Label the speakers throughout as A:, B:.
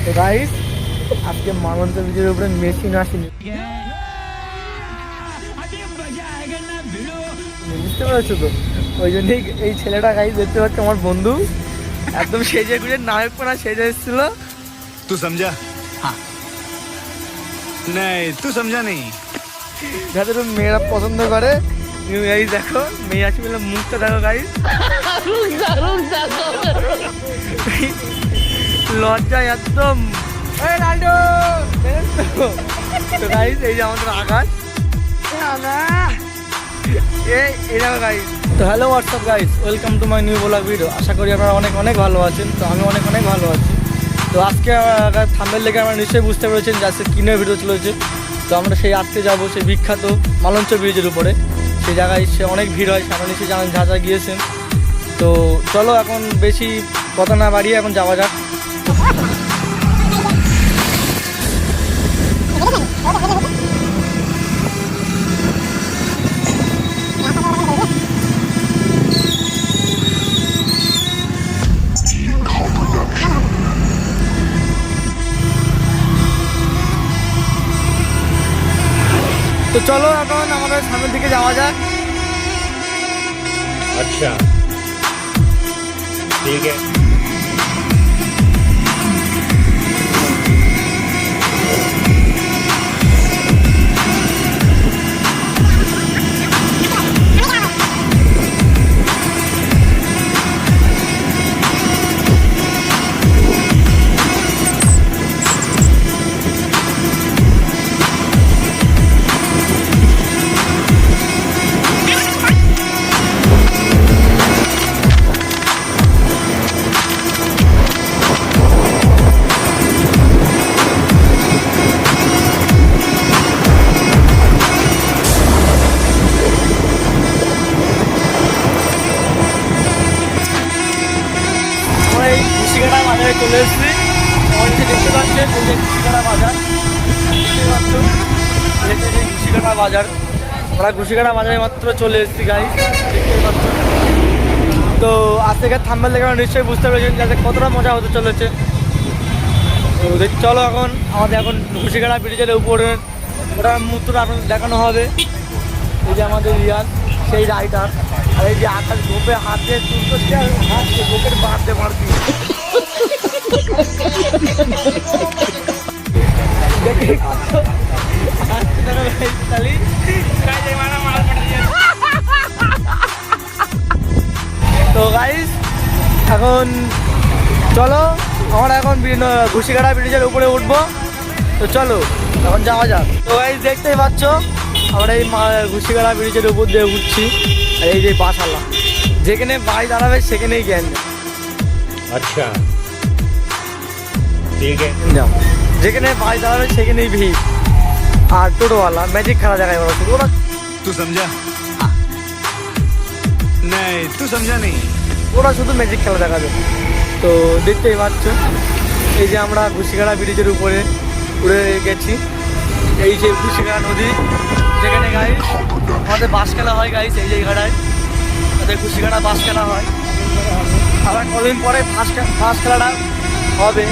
A: তো গাইস আজকে মালঞ্চ ব্রিজের উপরে মেশিন আসেনি, বুঝতে পেরেছো তো? ওই জন্যই এই ছেলেটা গাইস দেখতে পাচ্ছে আমার বন্ধু একদম সেজে গুজে নায়ক পড়া সেজে এসেছিল।
B: तू समझा? हाँ नहीं तू समझा नहीं।
A: যাদের মেয়েরা পছন্দ করে গাইস দেখো মেয়ে আছে বলে মুখটা দেখো গাইস, লজ্জায় একদম। তো গাইস এই যে আমাদের আকাশ, এই দেখো গাইস। তো hello WhatsApp guys, welcome to my new blog video. আশা করি আপনারা অনেক অনেক ভালো আছেন। তো আমি অনেক অনেক ভালো আছি। তো আজকে থাম্বনেল দেখে আপনারা নিশ্চয়ই বুঝতে পেরেছেন যে আজকে কিনের ভিডিও চলেছে। তো আমরা সেই আটতে যাবো সেই বিখ্যাত মালঞ্চ ব্রিজের উপরে। সেই জায়গায় সে অনেক ভিড় হয়, সামনে নিশ্চয়ই জানেন, যা যা গিয়েছেন। তো চলো এখন বেশি কথা না বাড়িয়ে এখন যাওয়া যাক। তো চলো এখন আমাদের সামনের দিকে যাওয়া যাক।
B: अच्छा ठीक है।
A: চলে এসেছি, দেখতে পাচ্ছেন ঘুষিকাটা বাজার, দেখতে পাচ্ছ ঘুষিকাটা বাজার। আমরা ঘুষিকাটা বাজারে মাত্র চলে এসেছি গাইস, দেখতে পাচ্ছ। তো আজ থেকে থাম্বনেল দেখে আমরা নিশ্চয়ই বুঝতে পেরেছেন যাতে কতটা মজা হতে চলেছে। তো চলো এখন আমাদের এখন ঘুষিকাটা ব্রিজের উপরে ওটার মুহূর্তটা আপনাদের দেখানো হবে। এই যে আমাদের রিয়াজ সেই রাইডার, আর এই যে আকাশ গোপে হাত দিয়ে তুলতে হাত দিয়ে গোপের বাদ দিয়ে মারবি। তো গাইস এখন চলো আমরা এখন ঘুষিকাটা ব্রিজের উপরে উঠবো। তো চলো এখন যাওয়া যাক। তো গাইস দেখতেই পাচ্ছ আমরা এই ঘুষিকাটা ব্রিজের উপর দিয়ে উঠছি। আর এই যে বাসালা, যেখানে বাড়ি দাঁড়াবে সেখানেই জ্ঞান।
B: अच्छा ठीक है।
A: যেখানে বাড়ি দাঁড়াবে সেখানেই ভিড়। আর টোটোওয়ালা ম্যাজিক খেলা জায়গায় ওরা শুধু
B: तू समझा? हाँ नहीं तू समझा नहीं।
A: ওরা শুধু ম্যাজিক খেলা দেখাবে। তো দেখতেই পাচ্ছ এই যে আমরা ঘুষিকাটা ব্রিজের উপরে উড়ে গেছি। এই যে ঘুষিকাটা নদী, যেখানে গাইস আমাদের বাস খেলা হয় গাইস, এই জায়গাটায় আমাদের ঘুষিকাটা বাস খেলা হয়। আবার কদিন পরে বাস খেলাটা হবে।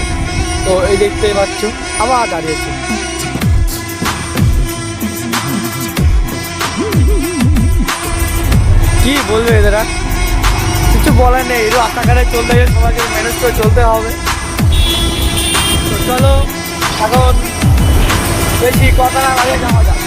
A: তো এই দেখতেই পাচ্ছ আবার দাঁড়িয়েছে। কি বলবে এদেরা, কিছু বলার নেই। এর রাস্তাঘাটে চলতে গেলে সবাইকে ম্যানেজ করে চলতে হবে। তো চলো এখন বেশি কথা না বাড়িয়ে যাওয়া যাক।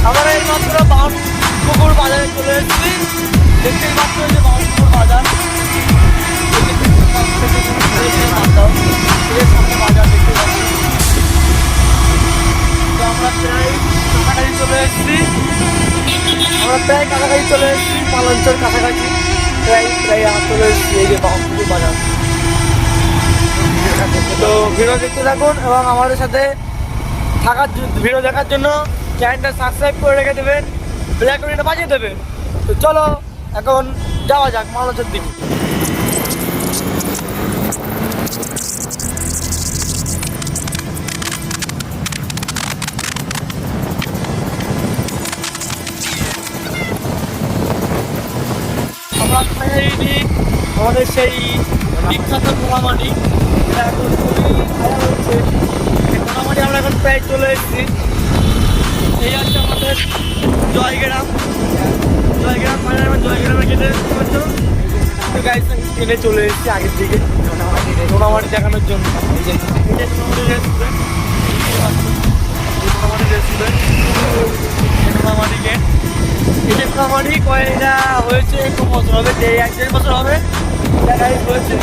A: আমরা এই মাত্র বাউনপুকুর বাজারে চলে এসেছি। দেখতেই পাচ্ছ যে বাউনপুকুর বাজার, বাজার দেখতে পাচ্ছি। তো আমরা প্রায় কাছাকাছি চলে এসেছি, মালঞ্চের কাছাকাছি প্রায় চলে এসেছি। এই যে বাউনপুকুর বাজার। তো ভিডিও দেখতে থাকুন এবং আমাদের সাথে ভিডিও দেখার জন্য চ্যানেলটা সাবস্ক্রাইব করে রেখে দেবেন, বেল আইকনটা বাজিয়ে দেবেন। তো চলো এখন যাওয়া যাক মালঞ্চের দিকে। রাজশাহী আমাদের সেই বিখ্যাত পোড়ামাটি, এটা এখন খুবই ভালো হচ্ছে। এই পোড়ামাটি আমরা এখন প্রায় চলে এসেছি। এই হচ্ছে আমাদের জয়গ্রাম জয়গ্রামে কেটে ট্রেনে চলে এসেছি আগের দিকে পোড়ামাটি দেখানোর জন্য। পোড়ামাটি কয়টা হয়েছে, খুব বছর হবে, 1-1.5 বছর হবে হয়েছে।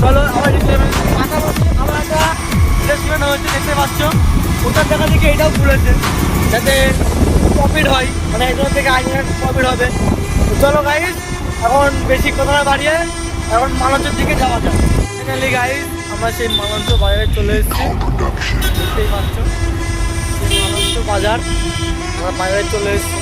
A: চলো আমার আমার একটা রেস্টুরেন্ট হয়েছে, দেখতে পাচ্ছ। ওটার দেখা দেখে এটাও খুলেছে যাতে প্রফিট হয়, মানে এটার থেকে আইনের প্রফিট হবে। তো চলো গাইজ, এখন বেশি কথা না বাড়িয়ে এখন মালঞ্চের দিকে যাওয়া যায়। ফাইনালি গাইজ আমরা সেই মালঞ্চ বাজারে চলে এসেছি, দেখতেই পাচ্ছ সেই মালঞ্চ বাজার, আমরা বাজারে চলে এসেছি।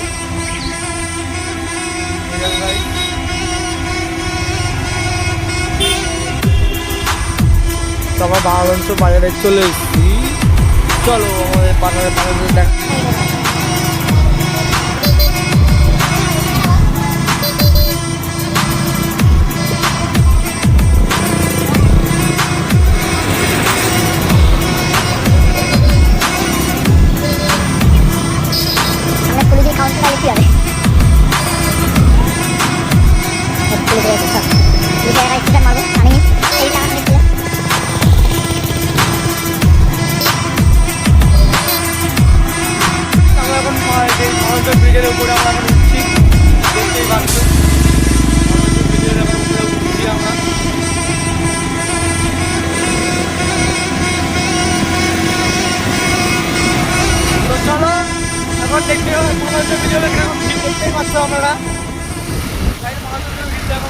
A: তো আমরা মালঞ্চ বাজারে চলে এসেছি। চলো আমাদের বাজারে দেখ। ব্রিজের উপরে আমরা এখন উঠছি, দেখতেই পাচ্ছ ব্রিজের উপরে উঠছি আমরা। তো চলো এখন দেখতে হবে মহারাষ্ট্র ব্রিজের কেমন ভিড়, দেখতেই পাচ্ছ আপনারা। মহারাষ্ট্র ব্রিজ দেখো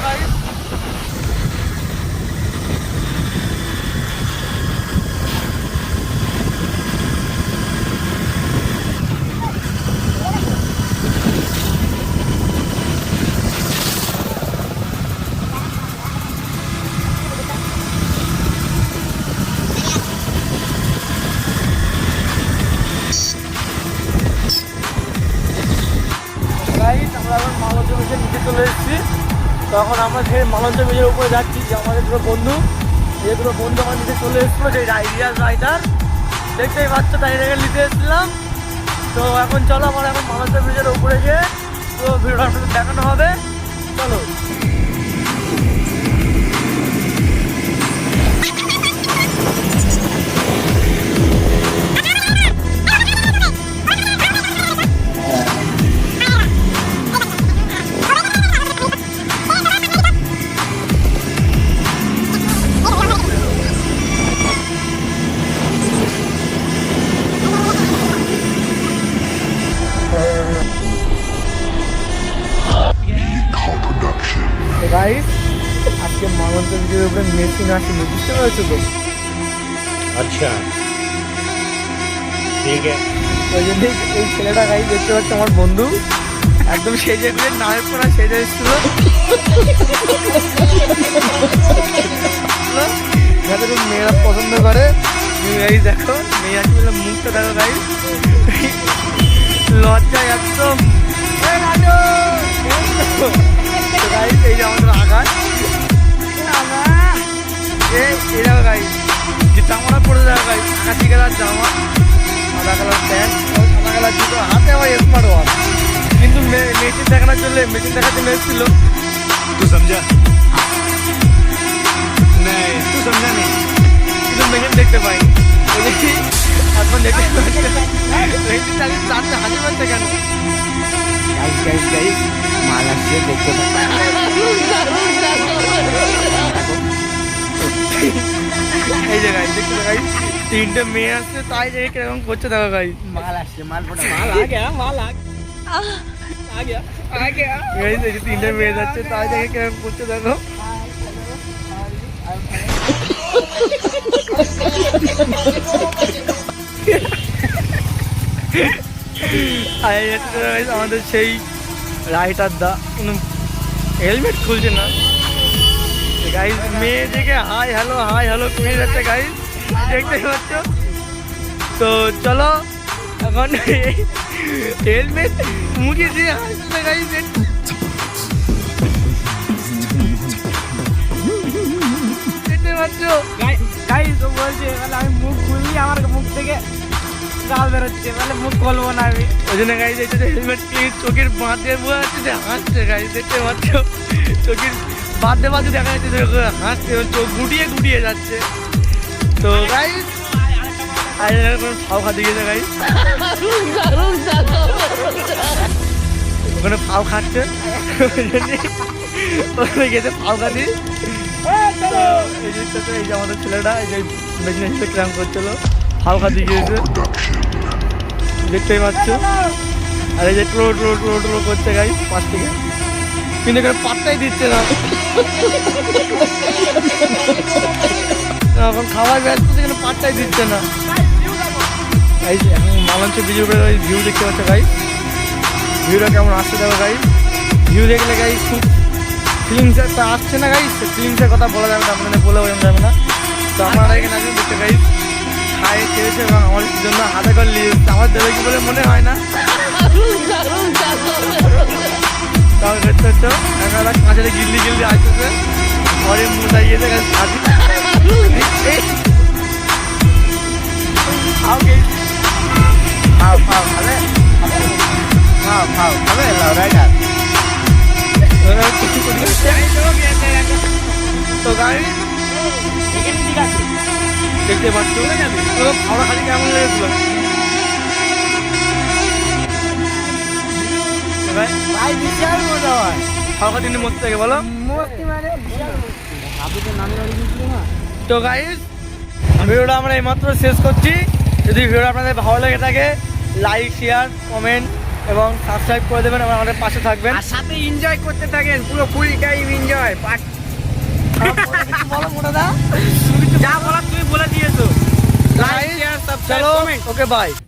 A: গাইস, আমরা এখন মালঞ্চ ব্রিজের নিচে চলে এসেছি। তখন আমরা সেই মালঞ্চ ব্রিজের উপরে যাচ্ছি, যে আমাদের দুটো বন্ধু আমার নিচে চলে এসেছিলো, যে রাইডার দেখতেই পাচ্ছ, তাই নিতে এসেছিলাম। তো এখন চলো আমার এখন মালঞ্চ ব্রিজের উপরে গিয়ে তো ভিডিওটা আপনাদের দেখানো হবে। চলো গাইস, আজকে মালঞ্চ ব্রিজের উপরে মেশিন আসেনি, বুঝতে পেরেছো তো?
B: अच्छा ठीक है।
A: ওই জন্য এই ছেলেটা গাইস দেখতে পাচ্ছে আমার বন্ধু, একদম সেজে গুলো নামের পড়া সেজে এসেছিল, যাতে খুব মেয়েরা পছন্দ করে। গাইস দেখো মেয়ে আছে বলে মুখটা দেখো গাইস, লজ্জায় একদম। এই যে আমাদের আকাশ, এই দেখো গাইস যে জামাটা পরে দেখো গাইস, আকাশি কালার জামা, সাদা কালার প্যান্ট, সাদা কালার জুতো, হাতে আবার স্মার্ট ওয়াচ। কিন্তু মেশিন দেখানোর জন্য এসেছিল।
B: तू समझा? नहीं तू समझा नहीं।
A: কিন্তু মেশিন দেখতে পাইনি, এখন দেখতে মেশিন চাচ্ছে হাজির মারছে কেন?
B: गाइस माल আসছে দেখতে পাচ্ছেন।
A: এই যে গাইস দেখতে গাইস, 3টে মেয়ে আসছে, তাই দেখে কিরকম করছে দেখো গাইস।
B: माल আসছে, মাল ফোটা,
A: মাল आ गया গাইস, এই যে 3টে মেয়ে যাচ্ছে, তাই দেখে কিরকম করছে দেখো। আমাদের সেই রাইটার দা কোনো হেলমেট খুলছে না গাইস, মেয়ে দেখে হাই হ্যালো করে যাচ্ছে গাইস, দেখতে পাচ্ছ। তো চলো এখন হেলমেট মুখে দিয়ে হাসছে গাইস, পাচ্ছ?
C: গাইস ও বলছে মানে আমি মুখ খুললি আমার মুখ থেকে গাল বেরোচ্ছে মানে মুখ খুলবো না আমি।
A: ওই জন্য গাইজ এই যে হেলমেট চোখের বাঁধে বোঝা যাচ্ছে যে হাসছে গাইজ, দেখতে পাচ্ছ চোখের বাঁধে বাঁধে দেখা যাচ্ছে যে ও হাসছে, ওর চোখ গুটিয়ে গুটিয়ে যাচ্ছে। তো গাইজ আর ফাও খাতে গেছে গাইজ, ওখানে ফাও খাচ্ছে ওখানে গেছে ফাও খাতি। তো এই যে আমাদের ছেলেটা এই যে বিজনেসে ক্রাম করছিল, ফাও খাতি গিয়েছে দেখতেই পাচ্ছ। আর এই যে টোলো টোলো টোলো টোলো করছে গাই পাশ থেকে, কিন্তু এখানে পাত্তাই দিচ্ছে না। এখন খাবার ব্যস্ত সেখানে পাত্তাই দিচ্ছে না। এই যে এখন মালাঞ্চে ভিডিও করে ভিউ দেখতে পাচ্ছে গাই, ভিউটা কেমন আসছে দেখো গাই। ভিউ দেখলে গাই খুব ফিলিংস একটা আসছে না গাই, ফিলিংসের কথা বলা যাবে না, আপনাদের বলে বোঝানো যাবে না। তো আপনারা এখানে আসবেন দেখতে গাই, খায়ে খেয়েছে এবং আমার জন্য হাতে করে নিয়ে এসেছে, আমার দেবে কি বলে মনে হয় না। তাহলে দেখতে হচ্ছে একটা কাঁচের গিল্লি গিল্লি আসতেছে, ঘরে মুন্ডা গিয়েছে
B: फाव फाव खाबे फाव फाव खाबे लाउराइडार
A: তো গাড়ি দেখতে পাচ্ছ খাওয়া খালি কেমন লেগেছিল
C: ভাই বিশাল মজা হয়
A: খাওয়া খাতি মধ্যে থেকে বলো।
C: মস্তি মানে বিশাল আপনি তো নামি বাড়ি গিয়েছিল না।
A: তো গাইস ভিডিওটা আমরা এইমাত্র শেষ করছি। যদি ভিডিওটা আপনাদের ভালো লেগে থাকে লাইক শেয়ার কমেন্ট এবং সাবস্ক্রাইব করে দেবেন এবং আমাদের পাশে থাকবেন।
C: আর সাথে এনজয় করতে থাকেন পুরো ফুল টাইম এনজয়।
A: বলো মোটা দা,
C: যা বলার তুমি বলে দিয়েছো। লাইক
A: Guys,
C: শেয়ার সাবস্ক্রাইব
A: চলো
C: কমেন্ট।
A: Okay bye.